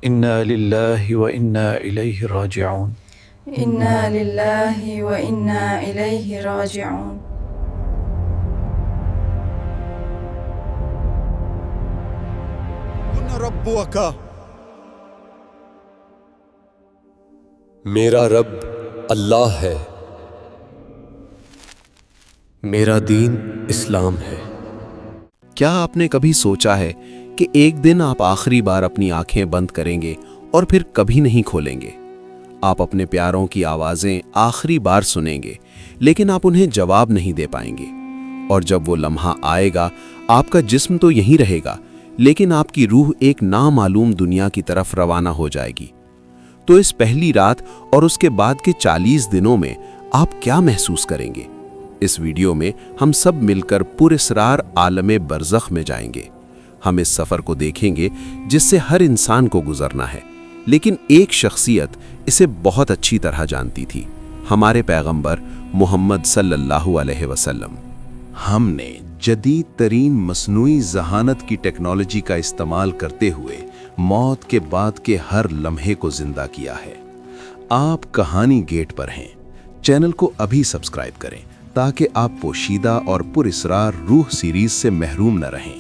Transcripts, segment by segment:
انا للہ و انا الیہ راجعون۔ انا للہ و انا الیہ راجعون۔ ربک، میرا رب اللہ ہے، میرا دین اسلام ہے۔ کیا آپ نے کبھی سوچا ہے کہ ایک دن آپ آخری بار اپنی آنکھیں بند کریں گے اور پھر کبھی نہیں کھولیں گے؟ آپ اپنے پیاروں کی آوازیں آخری بار سنیں گے، لیکن آپ انہیں جواب نہیں دے پائیں گے۔ اور جب وہ لمحہ آئے گا، آپ کا جسم تو یہیں رہے گا، لیکن آپ کی روح ایک نامعلوم دنیا کی طرف روانہ ہو جائے گی۔ تو اس پہلی رات اور اس کے بعد کے 40 دنوں میں آپ کیا محسوس کریں گے؟ اس ویڈیو میں ہم سب مل کر پراسرار عالم برزخ میں جائیں گے۔ ہم اس سفر کو دیکھیں گے جس سے ہر انسان کو گزرنا ہے، لیکن ایک شخصیت اسے بہت اچھی طرح جانتی تھی، ہمارے پیغمبر محمد صلی اللہ علیہ وسلم۔ ہم نے جدید ترین مصنوعی ذہانت کی ٹیکنالوجی کا استعمال کرتے ہوئے موت کے بعد کے ہر لمحے کو زندہ کیا ہے۔ آپ کہانی گیٹ پر ہیں۔ چینل کو ابھی سبسکرائب کریں تاکہ آپ پوشیدہ اور پراسرار روح سیریز سے محروم نہ رہیں۔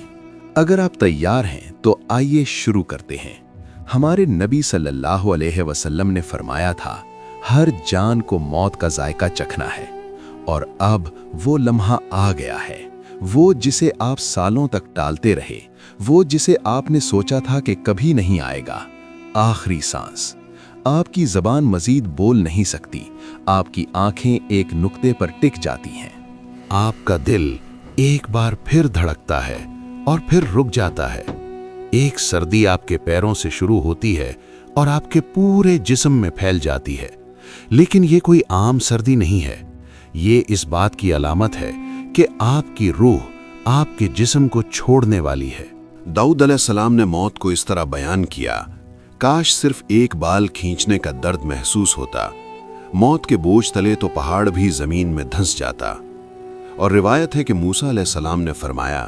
اگر آپ تیار ہیں تو آئیے شروع کرتے ہیں۔ ہمارے نبی صلی اللہ علیہ وسلم نے فرمایا تھا، ہر جان کو موت کا ذائقہ چکھنا ہے، اور اب وہ لمحہ آ گیا ہے، وہ جسے آپ سالوں تک ٹالتے رہے، وہ جسے آپ نے سوچا تھا کہ کبھی نہیں آئے گا۔ آخری سانس۔ آپ کی زبان مزید بول نہیں سکتی، آپ کی آنکھیں ایک نقطے پر ٹک جاتی ہیں۔ آپ کا دل ایک بار پھر دھڑکتا ہے اور پھر رک جاتا ہے۔ ایک سردی آپ کے پیروں سے شروع ہوتی ہے اور آپ کے پورے جسم میں پھیل جاتی ہے، لیکن یہ کوئی عام سردی نہیں ہے۔ یہ اس بات کی علامت ہے کہ آپ کی روح آپ کے جسم کو چھوڑنے والی ہے۔ داؤد علیہ السلام نے موت کو اس طرح بیان کیا، کاش صرف ایک بال کھینچنے کا درد محسوس ہوتا، موت کے بوجھ تلے تو پہاڑ بھی زمین میں دھنس جاتا۔ اور روایت ہے کہ موسیٰ علیہ السلام نے فرمایا،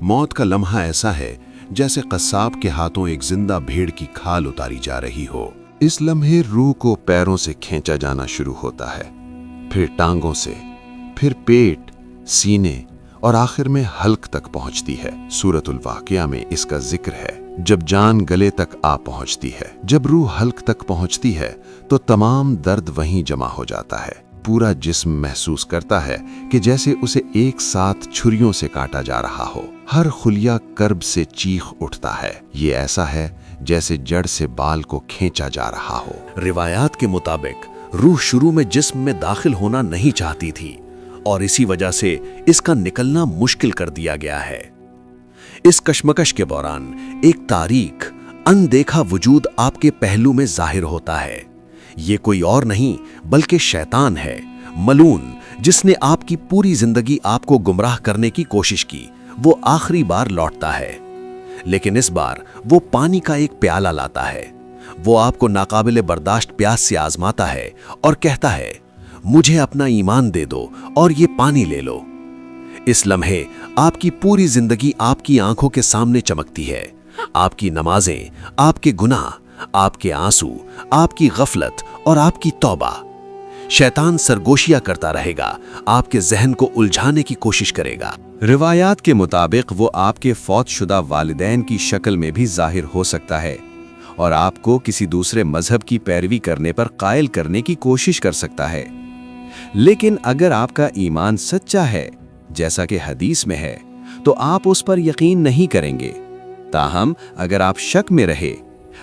موت کا لمحہ ایسا ہے جیسے قصاب کے ہاتھوں ایک زندہ بھیڑ کی کھال اتاری جا رہی ہو۔ اس لمحے روح کو پیروں سے کھینچا جانا شروع ہوتا ہے، پھر ٹانگوں سے، پھر پیٹ، سینے اور آخر میں حلق تک پہنچتی ہے۔ سورۃ الواقعہ میں اس کا ذکر ہے، جب جان گلے تک آ پہنچتی ہے۔ جب روح حلق تک پہنچتی ہے تو تمام درد وہیں جمع ہو جاتا ہے۔ پورا جسم محسوس کرتا ہے کہ جیسے اسے ایک ساتھ چھریوں سے کاٹا جا رہا ہو۔ ہر خلیہ کرب سے چیخ اٹھتا ہے۔ یہ ایسا ہے جیسے جڑ سے بال کو کھینچا جا رہا ہو۔ روایات کے مطابق روح شروع میں جسم میں داخل ہونا نہیں چاہتی تھی، اور اسی وجہ سے اس کا نکلنا مشکل کر دیا گیا ہے۔ اس کشمکش کے دوران ایک تاریک، اندیکھا وجود آپ کے پہلو میں ظاہر ہوتا ہے۔ یہ کوئی اور نہیں بلکہ شیطان ہے، ملعون، جس نے آپ کی پوری زندگی آپ کو گمراہ کرنے کی کوشش کی۔ وہ آخری بار لوٹتا ہے، لیکن اس بار وہ پانی کا ایک پیالہ لاتا ہے۔ وہ آپ کو ناقابل برداشت پیاس سے آزماتا ہے اور کہتا ہے، مجھے اپنا ایمان دے دو اور یہ پانی لے لو۔ اس لمحے آپ کی پوری زندگی آپ کی آنکھوں کے سامنے چمکتی ہے، آپ کی نمازیں، آپ کے گناہ، آپ کے آنسو، آپ کی غفلت اور آپ کی توبہ۔ شیطان سرگوشیاں کرتا رہے گا، آپ کے ذہن کو الجھانے کی کوشش کرے گا۔ روایات کے مطابق وہ آپ کے فوت شدہ والدین کی شکل میں بھی ظاہر ہو سکتا ہے، اور آپ کو کسی دوسرے مذہب کی پیروی کرنے پر قائل کرنے کی کوشش کر سکتا ہے۔ لیکن اگر آپ کا ایمان سچا ہے، جیسا کہ حدیث میں ہے، تو آپ اس پر یقین نہیں کریں گے۔ تاہم اگر آپ شک میں رہے،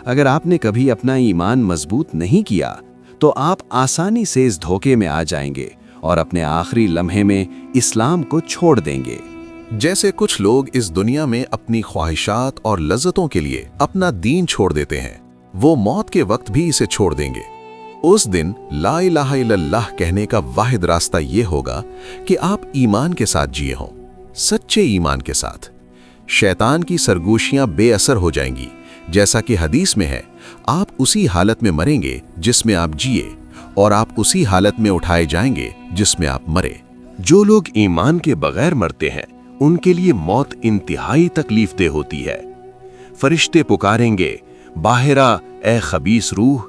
اگر آپ نے کبھی اپنا ایمان مضبوط نہیں کیا، تو آپ آسانی سے اس دھوکے میں آ جائیں گے اور اپنے آخری لمحے میں اسلام کو چھوڑ دیں گے۔ جیسے کچھ لوگ اس دنیا میں اپنی خواہشات اور لذتوں کے لیے اپنا دین چھوڑ دیتے ہیں، وہ موت کے وقت بھی اسے چھوڑ دیں گے۔ اس دن لا الہ الا اللہ کہنے کا واحد راستہ یہ ہوگا کہ آپ ایمان کے ساتھ جیے ہوں، سچے ایمان کے ساتھ۔ شیطان کی سرگوشیاں بے اثر ہو جائیں گی، جیسا کہ حدیث میں ہے، آپ اسی حالت میں مریں گے جس میں آپ جیے، اور آپ اسی حالت میں اٹھائے جائیں گے جس میں آپ مرے۔ جو لوگ ایمان کے بغیر مرتے ہیں، ان کے لیے موت انتہائی تکلیف دہ ہوتی ہے۔ فرشتے پکاریں گے، باہرہ اے खबीस रूह,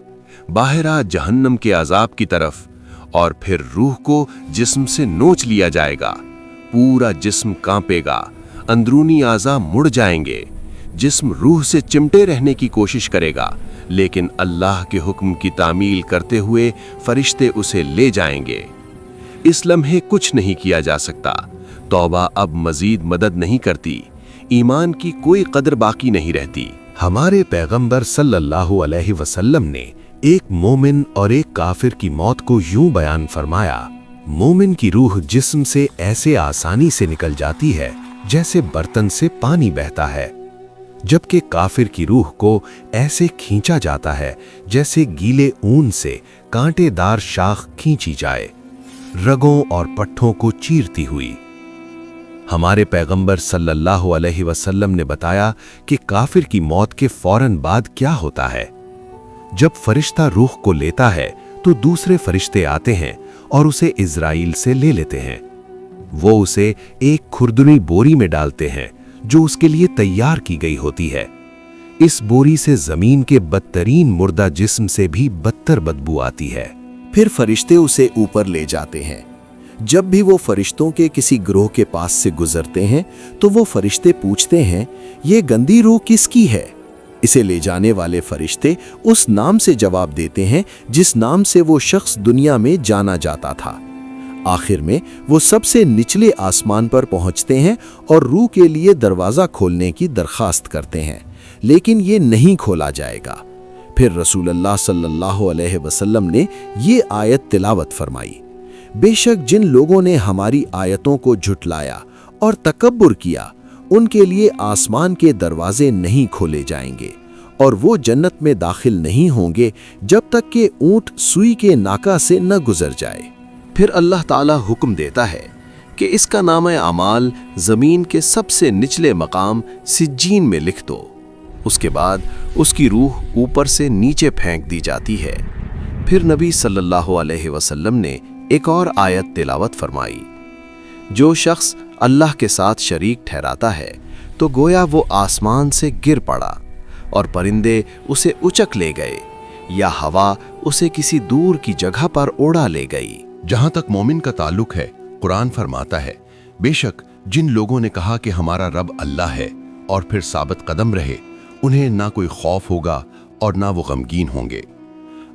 बाहर आ जहन्नम के अजाब की तरफ, और फिर रूह को जिस्म से नोच लिया जाएगा। पूरा जिस्म कांपेगा, अंदरूनी आज़ा मुड़ जाएंगे। जिस्म रूह से चिमटे रहने की कोशिश करेगा, लेकिन अल्लाह के हुक्म की तामील करते हुए फरिश्ते उसे ले जाएंगे। इस लम्हे कुछ नहीं किया जा सकता। तौबा अब मजीद मदद नहीं करती, ईमान की कोई कदर बाकी नहीं रहती। हमारे पैगंबर सल्लल्लाहु अलैहि वसल्लम ने एक मोमिन और एक काफिर की मौत को यूं बयान फरमाया, मोमिन की रूह जिस्म से ऐसे आसानी से निकल जाती है जैसे बर्तन से पानी बहता है, जबकि काफिर की रूह को ऐसे खींचा जाता है जैसे गीले ऊन से कांटेदार शाख खींची जाए, रगों और पट्ठों को चीरती हुई। हमारे पैगंबर सल्लल्लाहु अलैहि वसल्लम ने बताया कि काफिर की मौत के फौरन बाद क्या होता है। जब फरिश्ता रूह को लेता है तो दूसरे फरिश्ते आते हैं और उसे इज़राइल से ले लेते हैं। वो उसे एक खुरदुनी बोरी में डालते हैं जो उसके लिए तैयार की गई होती है। इस बोरी से जमीन के बदतरीन मुर्दा जिस्म से भी बदतर बदबू आती है। फिर फरिश्ते उसे ऊपर ले जाते हैं। जब भी वो फरिश्तों के किसी ग्रोह के पास से गुजरते हैं तो वो फरिश्ते पूछते हैं, ये गंदी रूह किसकी है? इसे ले जाने वाले फरिश्ते उस नाम से जवाब देते हैं जिस नाम से वो शख्स दुनिया में जाना जाता था। आखिर में वो सबसे निचले आसमान पर पहुंचते हैं और रूह के लिए दरवाज़ा खोलने की दरखास्त करते हैं, लेकिन ये नहीं खोला जाएगा। फिर रसूलुल्लाह सल्लल्लाहु अलैहि वसल्लम ने ये आयत तिलावत फरमाई, बेशक जिन लोगों ने हमारी आयतों को झुटलाया और तकब्बुर किया, उनके लिए आसमान के दरवाजे नहीं खोले जाएंगे और वो जन्नत में दाखिल नहीं होंगे जब तक कि ऊंट सुई के नाका से न गुजर जाए। फिर अल्लाह ताला हुक्म देता है कि इसका नाम अमाल ज़मीन के सबसे निचले मकाम सिज्जीन में लिख दो। उसके बाद उसकी रूह ऊपर से नीचे फेंक दी जाती है। फिर नबी सल्लल्लाहु अलैहि वसल्लम ने एक और आयत तिलावत फरमाई, जो शख्स अल्लाह के साथ शरीक ठहराता है तो गोया वो आसमान से गिर पड़ा और परिंदे उसे उचक ले गए या हवा उसे किसी दूर की जगह पर उड़ा ले गई। जहां तक मोमिन का ताल्लुक है, कुरान फरमाता है, बेशक जिन लोगों ने कहा कि हमारा रब अल्लाह है और फिर साबित कदम रहे, उन्हें ना कोई खौफ होगा और ना वो गमगीन होंगे।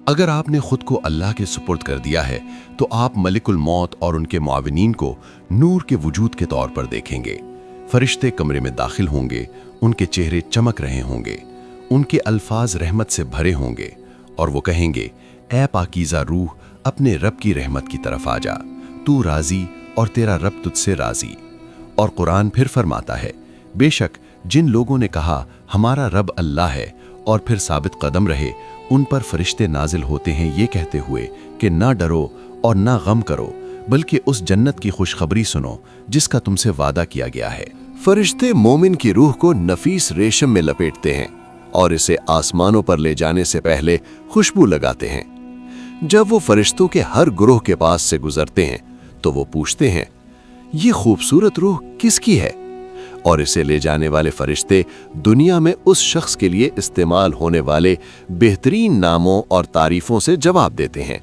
अगर आपने खुद को अल्लाह के सुपुर्द कर दिया है तो आप मलिकुल मौत और उनके मुआविनीन को नूर के वजूद के तौर पर देखेंगे। फरिश्ते कमरे में दाखिल होंगे, उनके चेहरे चमक रहे होंगे, उनके अल्फाज रहमत से भरे होंगे और वो कहेंगे, ऐ पाकीज़ा रूह, अपने रब की रहमत की तरफ आ जा, तू राजी और तेरा रब तुझसे राजी। और कुरान फिर फरमाता है, बेशक जिन लोगों ने कहा हमारा रब अल्लाह है और फिर साबित कदम रहे, उन पर फरिश्ते नाजिल होते हैं ये कहते हुए कि ना डरो और ना गम करो, बल्कि उस जन्नत की खुशखबरी सुनो जिसका तुमसे वादा किया गया है। फरिश्ते मोमिन की रूह को नफीस रेशम में लपेटते हैं और इसे आसमानों पर ले जाने से पहले खुशबू लगाते हैं। जब वो फरिश्तों के हर ग्रोह के पास से गुजरते हैं तो वो पूछते हैं, ये खूबसूरत रूह किसकी है? और इसे ले जाने वाले फरिश्ते दुनिया में उस शख्स के लिए इस्तेमाल होने वाले बेहतरीन नामों और तारीफों से जवाब देते हैं।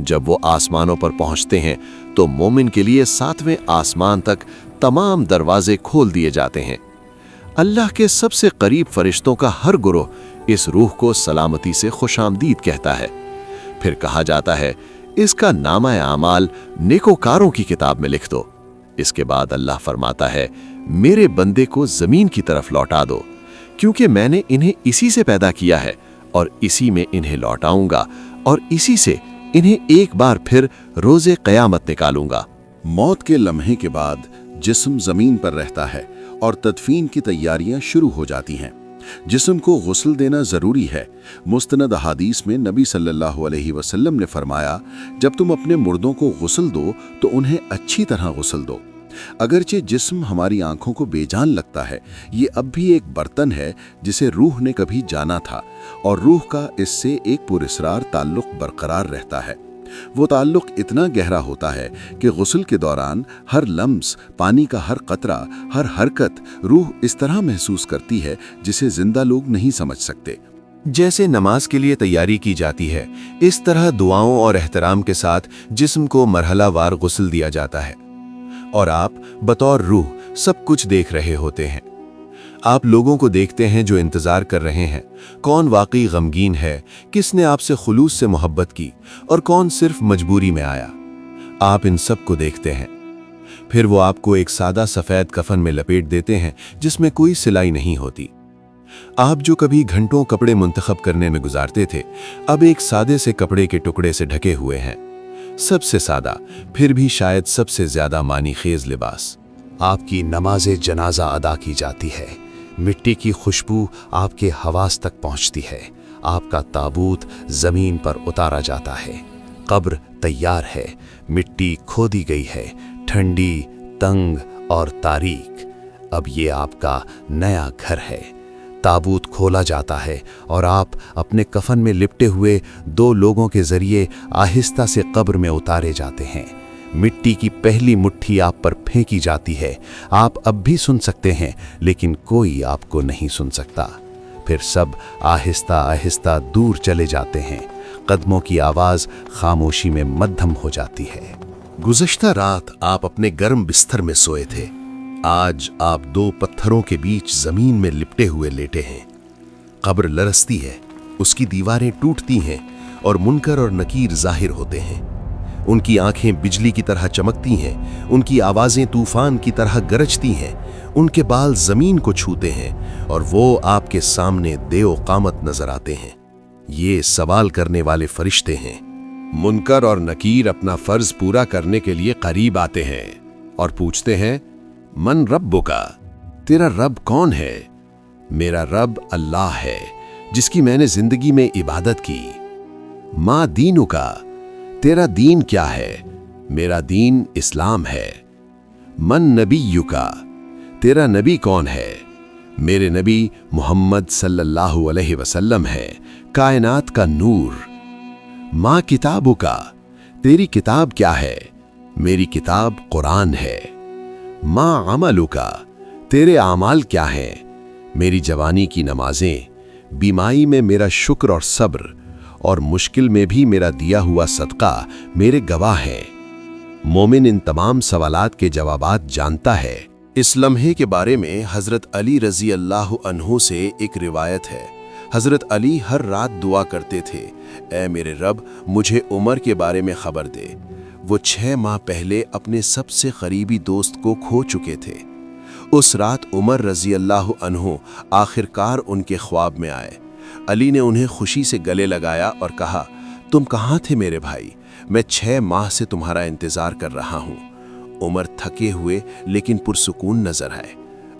जब वो आसमानों पर पहुंचते हैं तो मोमिन के लिए 7वें आसमान तक तमाम दरवाजे खोल दिए जाते हैं। अल्लाह के सबसे करीब फरिश्तों का हर गुरोह इस रूह को सलामती से खुशामदीद कहता है। फिर कहा जाता है, इसका नामा आमाल नेकोकारों की किताब में लिख दो। इसके बाद अल्लाह फरमाता है, मेरे बंदे को जमीन की तरफ लौटा दो, क्योंकि मैंने इन्हें इसी से पैदा किया है और इसी में इन्हें लौटाऊंगा और इसी से इन्हें एक बार फिर रोजे क़यामत निकालूंगा। मौत के लम्हे के बाद जिस्म जमीन पर रहता है और तदफीन की तैयारियां शुरू हो जाती हैं। जिस्म को गुस्ल देना ज़रूरी है। मुस्तनद अहादीस में नबी सल्लल्लाहु अलैहि वसल्लम ने फरमाया, जब तुम अपने मुर्दों को गुस्ल दो तो उन्हें अच्छी तरह गुस्ल दो। अगरचे जिस्म हमारी आंखों को बेजान लगता है, ये अब भी एक बर्तन है जिसे रूह ने कभी जाना था और रूह का इससे एक पुरस्रार ताल्लुक़ बरकरार रहता है। वो ताल्लुक़ इतना गहरा होता है कि गुस्ल के दौरान हर लम्स, पानी का हर कतरा, हर हरकत रूह इस तरह महसूस करती है जिसे जिंदा लोग नहीं समझ सकते। जैसे नमाज के लिए तैयारी की जाती है, इस तरह दुआओं और एहतराम के साथ जिस्म को मरहलावार गुस्ल दिया जाता है और आप बतौर रूह सब कुछ देख रहे होते हैं। आप लोगों को देखते हैं जो इंतजार कर रहे हैं, कौन वाकई गमगीन है, किसने आपसे खुलूस से मोहब्बत की और कौन सिर्फ मजबूरी में आया। आप इन सब को देखते हैं। फिर वो आपको एक सादा सफेद कफन में लपेट देते हैं जिसमें कोई सिलाई नहीं होती। आप जो कभी घंटों कपड़े मुंतखब करने में गुजारते थे, अब एक सादे से कपड़े के टुकड़े से ढके हुए हैं। सबसे सादा, फिर भी शायद सबसे ज्यादा मानी खेज लिबास। आपकी नमाज़े जनाजा अदा की जाती है। मिट्टी की खुशबू आपके हवास तक पहुंचती है। आपका ताबूत जमीन पर उतारा जाता है। कब्र तैयार है, मिट्टी खोदी गई है, ठंडी, तंग और तारीक। अब ये आपका नया घर है। ताबूत खोला जाता है और आप अपने कफन में लिपटे हुए 2 लोगों के जरिए आहिस्ता से कब्र में उतारे जाते हैं। मिट्टी की पहली मुट्ठी आप पर फेंकी जाती है। आप अब भी सुन सकते हैं, लेकिन कोई आपको नहीं सुन सकता। फिर सब आहिस्ता आहिस्ता दूर चले जाते हैं। कदमों की आवाज़ खामोशी में मद्धम हो जाती है। गुज़श्ता रात आप अपने गर्म बिस्तर में सोए थे। आज आप 2 पत्थरों के बीच जमीन में लिपटे हुए लेटे हैं। कब्र लरसती है, उसकी दीवारें टूटती हैं और मुनकर और नकीर जाहिर होते हैं। उनकी आंखें बिजली की तरह चमकती हैं, उनकी आवाजें तूफान की तरह गरजती हैं, उनके बाल जमीन को छूते हैं और वो आपके सामने देओ कामत नजर आते हैं। ये सवाल करने वाले फरिश्ते हैं। मुनकर और नकीर अपना फर्ज पूरा करने के लिए करीब आते हैं और पूछते हैं, मन रब्बुका, तेरा रब कौन है? मेरा रब अल्लाह है जिसकी मैंने जिंदगी में इबादत की। माँ दीनुका, तेरा दीन क्या है? मेरा दीन इस्लाम है। मन नबीयुका, तेरा नबी कौन है? मेरे नबी मोहम्मद सल्लल्लाहु अलैहि वसल्लम है, कायनात का नूर। माँ किताबुका, तेरी किताब क्या है? मेरी किताब कुरान है। माँ अमलुका, तेरे आमाल क्या हैं? मेरी जवानी की नमाजें, बीमारी में मेरा शुक्र और सब्र और मुश्किल में भी मेरा दिया हुआ सदका मेरे गवाह हैं। मोमिन इन तमाम सवालात के जवाबात जानता है। इस लम्हे के बारे में हज़रत अली रज़ी अल्लाह अन्हु से एक रिवायत है। हज़रत अली हर रात दुआ करते थे, ऐ मेरे रब, मुझे उमर के बारे में खबर दे। वो 6 माह पहले अपने सबसे करीबी दोस्त को खो चुके थे। उस रात उमर रज़ी अल्लाह अन्हु आखिरकार उनके ख्वाब में आए। अली ने उन्हें खुशी से गले लगाया और कहा, तुम कहाँ थे मेरे भाई? मैं 6 माह से तुम्हारा इंतज़ार कर रहा हूँ। उमर थके हुए लेकिन पुरसुकून नजर आए।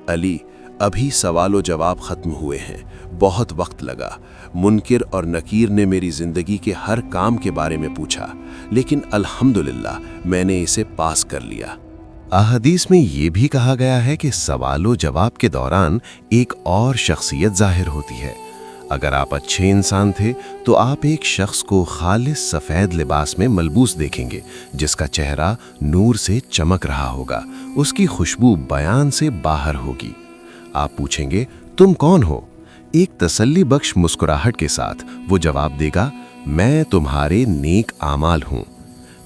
अली, अभी सवालो जवाब खत्म हुए हैं, बहुत वक्त लगा। मुनकिर और नकीर ने मेरी जिंदगी के हर काम के बारे में पूछा, लेकिन अल्हम्दुलिल्लाह मैंने इसे पास कर लिया। अहदीस में ये भी कहा गया है कि सवालो जवाब के दौरान एक और शख्सियत जाहिर होती है। अगर आप अच्छे इंसान थे तो आप एक शख्स को खालिस सफ़ेद लिबास में मलबूस देखेंगे, जिसका चेहरा नूर से चमक रहा होगा, उसकी खुशबू बयान से बाहर होगी। आप पूछेंगे, तुम कौन हो? एक तसल्ली बख्श मुस्कुराहट के साथ वो जवाब देगा, मैं तुम्हारे नेक आमाल हूँ।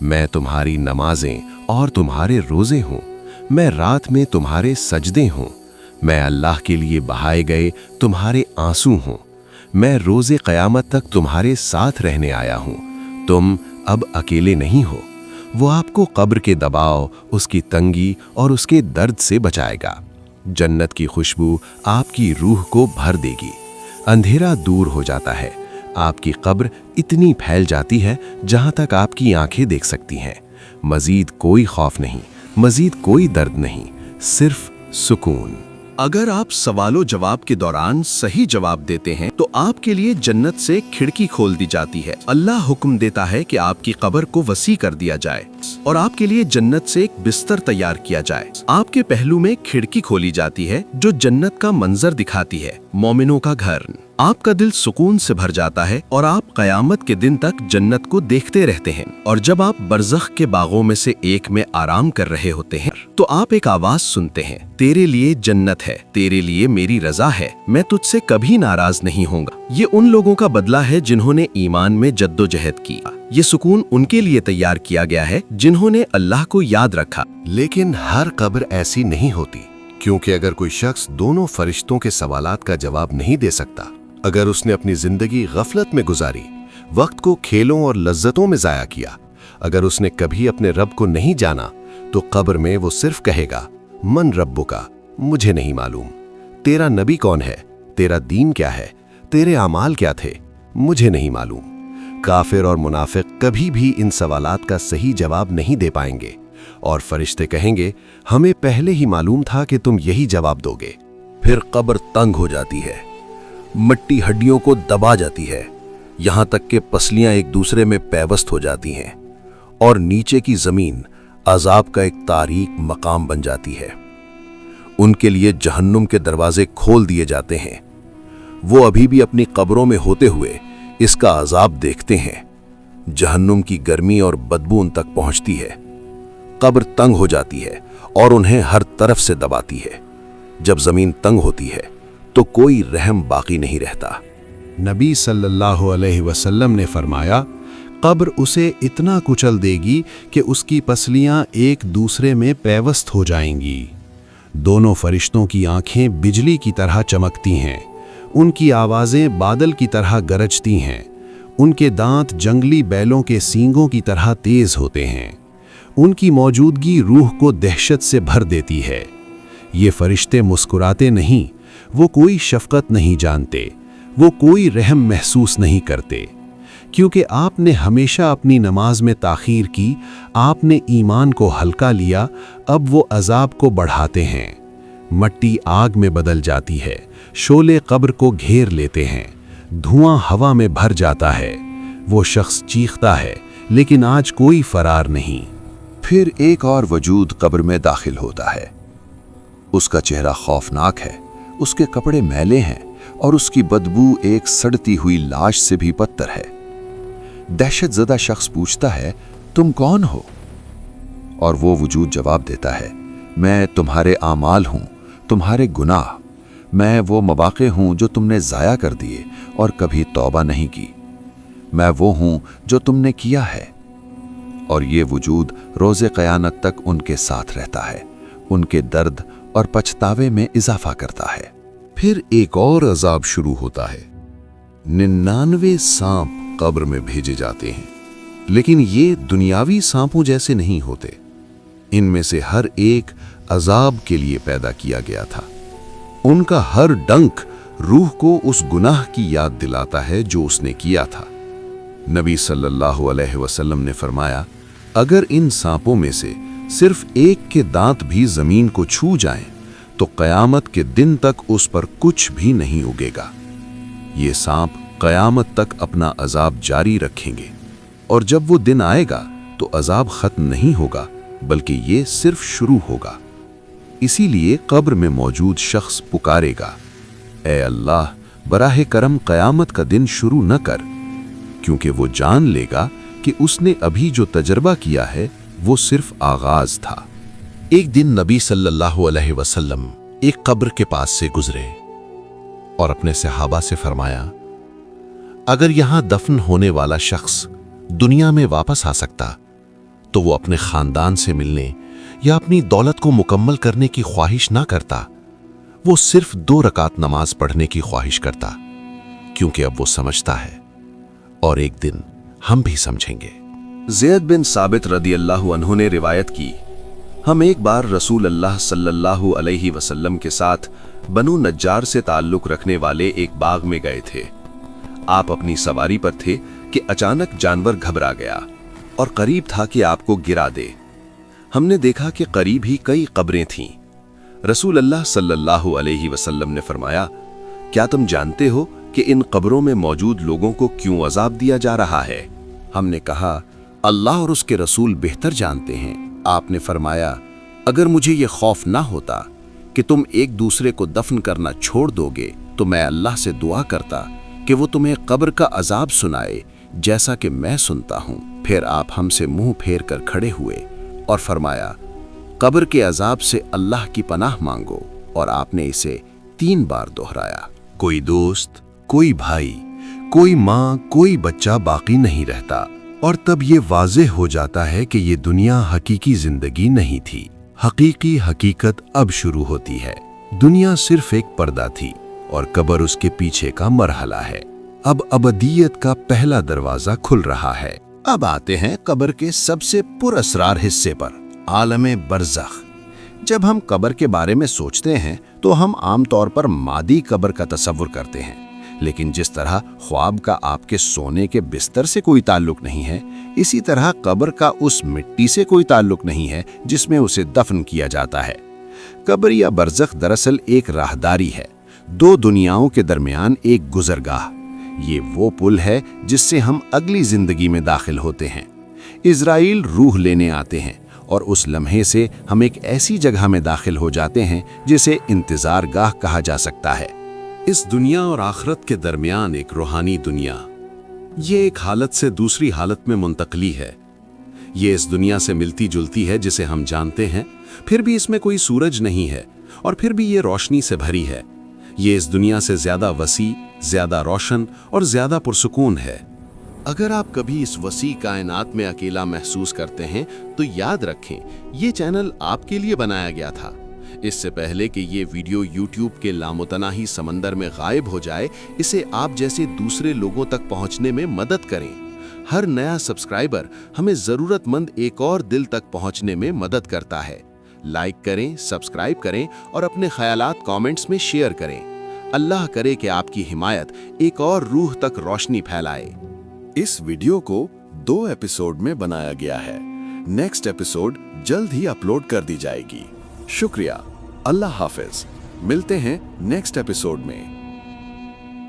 मैं तुम्हारी नमाजें और तुम्हारे रोज़े हूँ। मैं रात में तुम्हारे सजदे हूँ। मैं अल्लाह के लिए बहाए गए तुम्हारे आंसू हूँ। मैं रोज़े क़यामत तक तुम्हारे साथ रहने आया हूँ। तुम अब अकेले नहीं हो। वो आपको कब्र के दबाव, उसकी तंगी और उसके दर्द से बचाएगा। जन्नत की खुशबू आपकी रूह को भर देगी। अंधेरा दूर हो जाता है। आपकी कब्र इतनी फैल जाती है जहाँ तक आपकी आंखें देख सकती हैं। मजीद कोई खौफ नहीं, मजीद कोई दर्द नहीं, सिर्फ सुकून। अगर आप सवालो जवाब के दौरान सही जवाब देते हैं तो आपके लिए जन्नत से खिड़की खोल दी जाती है। अल्लाह हुक्म देता है कि आपकी कब्र को वसी कर दिया जाए और आपके लिए जन्नत से एक बिस्तर तैयार किया जाए। आपके पहलू में खिड़की खोली जाती है जो जन्नत का मंजर दिखाती है, मोमिनों का घर। آپ کا دل سکون سے بھر جاتا ہے اور آپ قیامت کے دن تک جنت کو دیکھتے رہتے ہیں۔ اور جب آپ برزخ کے باغوں میں سے ایک میں آرام کر رہے ہوتے ہیں تو آپ ایک آواز سنتے ہیں، تیرے لیے جنت ہے، تیرے لیے میری رضا ہے، میں تجھ سے کبھی ناراض نہیں ہوں گا۔ یہ ان لوگوں کا بدلہ ہے جنہوں نے ایمان میں جد و جہد کی۔ یہ سکون ان کے لیے تیار کیا گیا ہے جنہوں نے اللہ کو یاد رکھا۔ لیکن ہر قبر ایسی نہیں ہوتی، کیونکہ اگر کوئی شخص دونوں فرشتوں کے سوالات کا جواب نہیں دے سکتا، اگر اس نے اپنی زندگی غفلت میں گزاری، وقت کو کھیلوں اور لذتوں میں ضائع کیا، اگر اس نے کبھی اپنے رب کو نہیں جانا، تو قبر میں وہ صرف کہے گا، من ربک، مجھے نہیں معلوم، تیرا نبی کون ہے، تیرا دین کیا ہے، تیرے اعمال کیا تھے، مجھے نہیں معلوم۔ کافر اور منافق کبھی بھی ان سوالات کا صحیح جواب نہیں دے پائیں گے، اور فرشتے کہیں گے، ہمیں پہلے ہی معلوم تھا کہ تم یہی جواب دو گے۔ پھر قبر تنگ ہو جاتی ہے، مٹی ہڈیوں کو دبا جاتی ہے، یہاں تک کہ پسلیاں ایک دوسرے میں پیوست ہو جاتی ہیں، اور نیچے کی زمین عذاب کا ایک تاریک مقام بن جاتی ہے۔ ان کے لیے جہنم کے دروازے کھول دیے جاتے ہیں۔ وہ ابھی بھی اپنی قبروں میں ہوتے ہوئے اس کا عذاب دیکھتے ہیں۔ جہنم کی گرمی اور بدبو ان تک پہنچتی ہے۔ قبر تنگ ہو جاتی ہے اور انہیں ہر طرف سے دباتی ہے۔ جب زمین تنگ ہوتی ہے تو کوئی رحم باقی نہیں رہتا۔ نبی صلی اللہ علیہ وسلم نے فرمایا، قبر اسے اتنا کچل دے گی کہ اس کی پسلیاں ایک دوسرے میں پیوست ہو جائیں گی۔ دونوں فرشتوں کی آنکھیں بجلی کی طرح چمکتی ہیں، ان کی آوازیں بادل کی طرح گرجتی ہیں، ان کے دانت جنگلی بیلوں کے سینگوں کی طرح تیز ہوتے ہیں۔ ان کی موجودگی روح کو دہشت سے بھر دیتی ہے۔ یہ فرشتے مسکراتے نہیں، وہ کوئی شفقت نہیں جانتے، وہ کوئی رحم محسوس نہیں کرتے، کیونکہ آپ نے ہمیشہ اپنی نماز میں تاخیر کی، آپ نے ایمان کو ہلکا لیا، اب وہ عذاب کو بڑھاتے ہیں۔ مٹی آگ میں بدل جاتی ہے، شعلے قبر کو گھیر لیتے ہیں، دھواں ہوا میں بھر جاتا ہے۔ وہ شخص چیختا ہے، لیکن آج کوئی فرار نہیں۔ پھر ایک اور وجود قبر میں داخل ہوتا ہے۔ اس کا چہرہ خوفناک ہے، اس کے کپڑے میلے ہیں اور اس کی بدبو ایک سڑتی ہوئی لاش سے بھی بدتر ہے۔ دہشت زدہ شخص پوچھتا ہے، تم کون ہو؟ اور وہ وجود جواب دیتا ہے، میں تمہارے اعمال ہوں، تمہارے گناہ، میں وہ مواقع ہوں جو تم نے ضائع کر دیے اور کبھی توبہ نہیں کی، میں وہ ہوں جو تم نے کیا ہے۔ اور یہ وجود روز قیامت تک ان کے ساتھ رہتا ہے، ان کے درد اور پچھتاوے میں اضافہ کرتا ہے۔ پھر ایک اور عذاب شروع ہوتا ہے۔ 99 سانپ قبر میں بھیجے جاتے ہیں، لیکن یہ دنیاوی سانپوں جیسے نہیں ہوتے۔ ان میں سے ہر ایک عذاب کے لیے پیدا کیا گیا تھا۔ ان کا ہر ڈنک روح کو اس گناہ کی یاد دلاتا ہے جو اس نے کیا تھا۔ نبی صلی اللہ علیہ وسلم نے فرمایا، اگر ان سانپوں میں سے صرف ایک کے دانت بھی زمین کو چھو جائیں تو قیامت کے دن تک اس پر کچھ بھی نہیں اگے گا۔ یہ سانپ قیامت تک اپنا عذاب جاری رکھیں گے، اور جب وہ دن آئے گا تو عذاب ختم نہیں ہوگا بلکہ یہ صرف شروع ہوگا۔ اسی لیے قبر میں موجود شخص پکارے گا، اے اللہ، براہ کرم قیامت کا دن شروع نہ کر، کیونکہ وہ جان لے گا کہ اس نے ابھی جو تجربہ کیا ہے وہ صرف آغاز تھا۔ ایک دن نبی صلی اللہ علیہ وسلم ایک قبر کے پاس سے گزرے اور اپنے صحابہ سے فرمایا، اگر یہاں دفن ہونے والا شخص دنیا میں واپس آ سکتا تو وہ اپنے خاندان سے ملنے یا اپنی دولت کو مکمل کرنے کی خواہش نہ کرتا، وہ صرف 2 رکعت نماز پڑھنے کی خواہش کرتا، کیونکہ اب وہ سمجھتا ہے اور ایک دن ہم بھی سمجھیں گے۔ زید بن ثابت رضی اللہ عنہ نے روایت کی، ہم ایک بار رسول اللہ صلی اللہ علیہ وسلم کے ساتھ بنو نجار سے تعلق رکھنے والے ایک باغ میں گئے تھے۔ آپ اپنی سواری پر تھے کہ اچانک جانور گھبرا گیا اور قریب تھا کہ آپ کو گرا دے۔ ہم نے دیکھا کہ قریب ہی کئی قبریں تھیں۔ رسول اللہ صلی اللہ علیہ وسلم نے فرمایا، کیا تم جانتے ہو کہ ان قبروں میں موجود لوگوں کو کیوں عذاب دیا جا رہا ہے؟ ہم نے کہا، اللہ اور اس کے رسول بہتر جانتے ہیں۔ آپ نے فرمایا، اگر مجھے یہ خوف نہ ہوتا کہ تم ایک دوسرے کو دفن کرنا چھوڑ دو گے तो मैं अल्लाह से दुआ करता कि वो तुम्हें कब्र का अजाब सुनाए जैसा कि मैं सुनता हूँ। फिर आप हमसे मुंह फेर कर खड़े हुए और फरमाया, कब्र के अजाब से अल्लाह की पनाह मांगो, और आपने इसे 3 बार दोहराया। कोई दोस्त, कोई भाई, कोई माँ, कोई बच्चा बाकी नहीं रहता, और तब ये वाज़ेह हो जाता है कि ये दुनिया हकीकी जिंदगी नहीं थी। हकीकी हकीकत अब शुरू होती है। दुनिया सिर्फ एक पर्दा थी और कब्र उसके पीछे का मरहला है। अब अबदियत का पहला दरवाजा खुल रहा है। अब आते हैं कब्र के सबसे पुरअसरार हिस्से पर, आलम बरज़ख। जब हम कब्र के बारे में सोचते हैं तो हम आम तौर पर मादी कब्र का तसव्वुर करते हैं, लेकिन जिस तरह ख्वाब का आपके सोने के बिस्तर से कोई ताल्लुक नहीं है, इसी तरह कब्र का उस मिट्टी से कोई ताल्लुक नहीं है जिसमें उसे दफन किया जाता है। कब्र या बरज़ख दरअसल एक राहदारी है, 2 दुनियाओं के दरमियान एक गुजरगाह। ये वो पुल है जिससे हम अगली जिंदगी में दाखिल होते हैं। इज़राइल रूह लेने आते हैं और उस लम्हे से हम एक ऐसी जगह में दाखिल हो जाते हैं जिसे इंतजार गाह कहा जा सकता है। इस दुनिया और आखिरत के दरमियान एक रूहानी दुनिया। ये एक हालत से दूसरी हालत में मुंतकली है। ये इस दुनिया से मिलती जुलती है जिसे हम जानते हैं, फिर भी इसमें कोई सूरज नहीं है और फिर भी ये रोशनी से भरी है। ये इस दुनिया से ज्यादा वसी, ज्यादा रोशन और ज्यादा पुरसुकून है। अगर आप कभी इस वसी कायनात में अकेला महसूस करते हैं तो याद रखें, ये चैनल आपके लिए बनाया गया था। इससे पहले कि ये वीडियो YouTube के लामुतनाही समंदर में गायब हो जाए, इसे आप जैसे दूसरे लोगों तक पहुंचने में मदद करें। हर नया सब्सक्राइबर हमें ज़रूरतमंद एक और दिल तक पहुंचने में मदद करता है। लाइक करें, सब्सक्राइब करें और अपने ख्यालात कमेंट्स में शेयर करें। अल्लाह करे कि आपकी हिमायत एक और रूह तक रोशनी फैलाए। इस वीडियो को 2 एपिसोड में बनाया गया है। नेक्स्ट एपिसोड जल्द ही अपलोड कर दी जाएगी। शुक्रिया। अल्लाह हाफिज। मिलते हैं नेक्स्ट एपिसोड में।